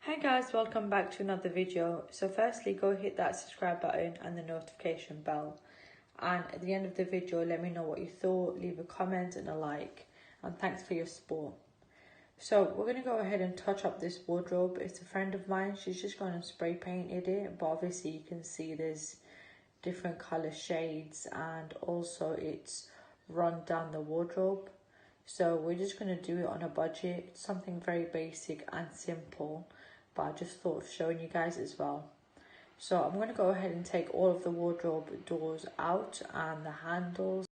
Hi guys, welcome back to another video. So firstly, go hit that subscribe button and the notification bell, and at the end of the video let me know what you thought, leave a comment and a like, and thanks for your support. So we're going to go ahead and touch up this wardrobe. It's a friend of mine, she's just gone and spray painted it, but obviously you can see there's different color shades and also it's run down the wardrobe. So we're just going to do it on a budget, something very basic and simple, but I just thought of showing you guys as well. So I'm going to go ahead and take all of the wardrobe doors out and the handles.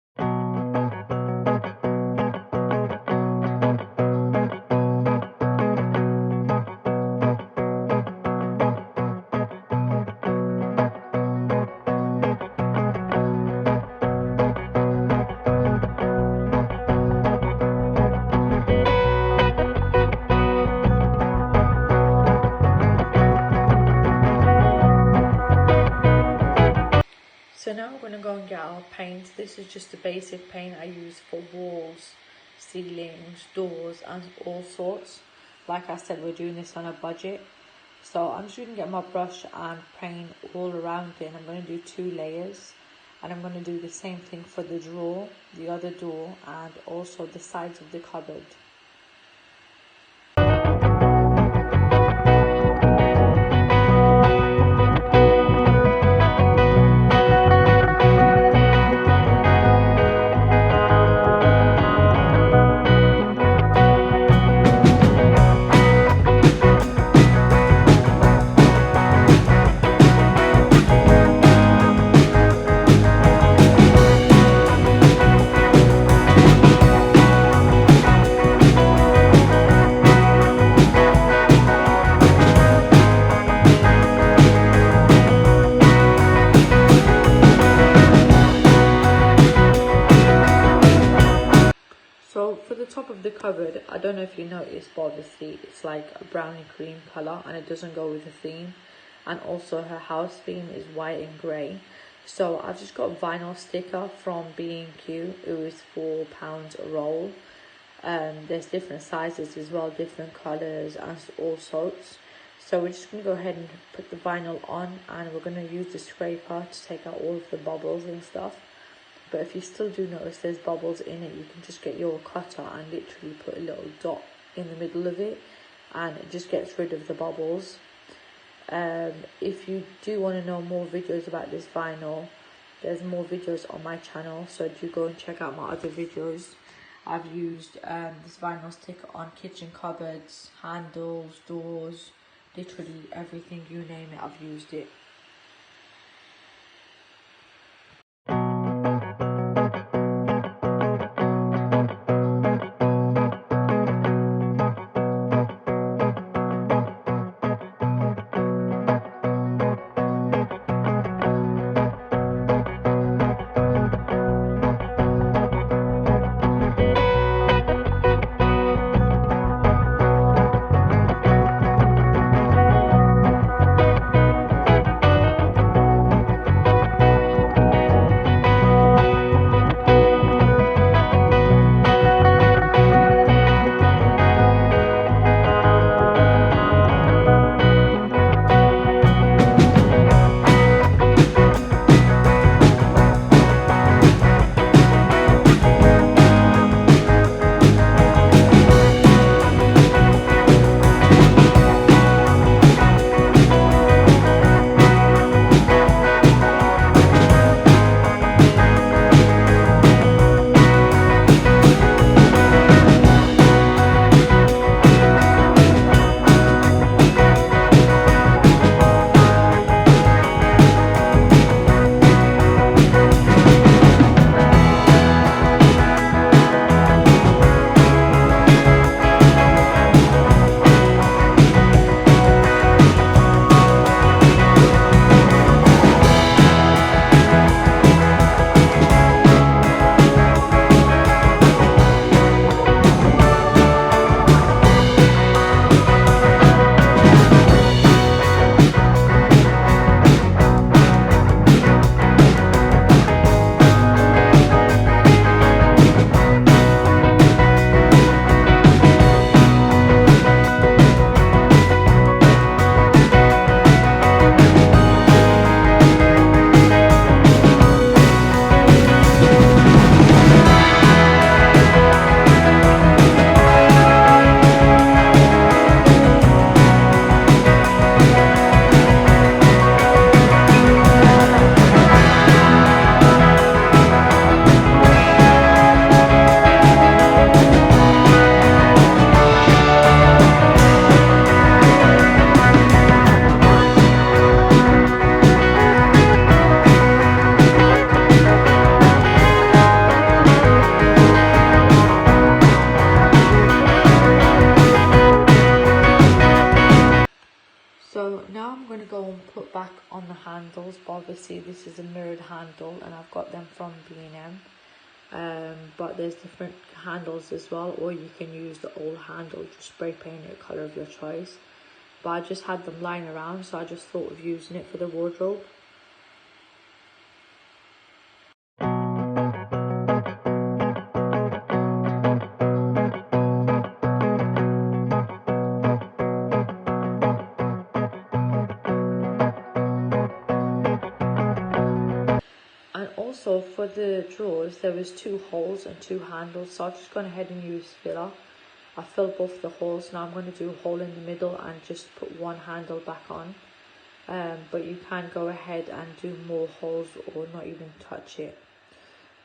So now we're going to go and get our paint. This is just the basic paint I use for walls, ceilings, doors and all sorts. Like I said, we're doing this on a budget. So I'm just going to get my brush and paint all around it, and I'm going to do 2 layers. And I'm going to do the same thing for the drawer, the other door and also the sides of the cupboard. So for the top of the cupboard, I don't know if you noticed, but obviously it's like a browny cream colour and it doesn't go with the theme. And also her house theme is white and grey. So I've just got a vinyl sticker from B&Q. It was £4 a roll. There's different sizes as well, different colours and all sorts. So we're just going to go ahead and put the vinyl on, and we're going to use the scraper to take out all of the bubbles and stuff. But if you still do notice there's bubbles in it, you can just get your cutter and literally put a little dot in the middle of it, and it just gets rid of the bubbles. If you do want to know more videos about this vinyl, there's more videos on my channel, so do go and check out my other videos. I've used this vinyl sticker on kitchen cupboards, handles, doors, literally everything, you name it, I've used it. So now I'm going to go and put back on the handles, but obviously this is a mirrored handle and I've got them from B&M. But there's different handles as well, or you can use the old handle, just spray paint it colour of your choice. But I just had them lying around, so I just thought of using it for the wardrobe. And also for the drawers, there was 2 holes and 2 handles, so I've just gone ahead and used filler. I filled both the holes. Now I'm going to do a hole in the middle and just put 1 handle back on. But you can go ahead and do more holes or not even touch it.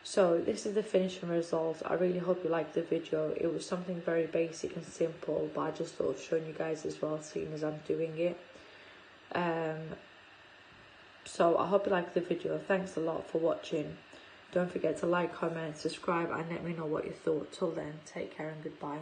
So this is the finishing result. I really hope you liked the video. It was something very basic and simple, but I just thought of showing you guys as well, seeing as I'm doing it. So I hope you liked the video. Thanks a lot for watching. Don't forget to like, comment, subscribe and let me know what you thought. Till then, take care and goodbye.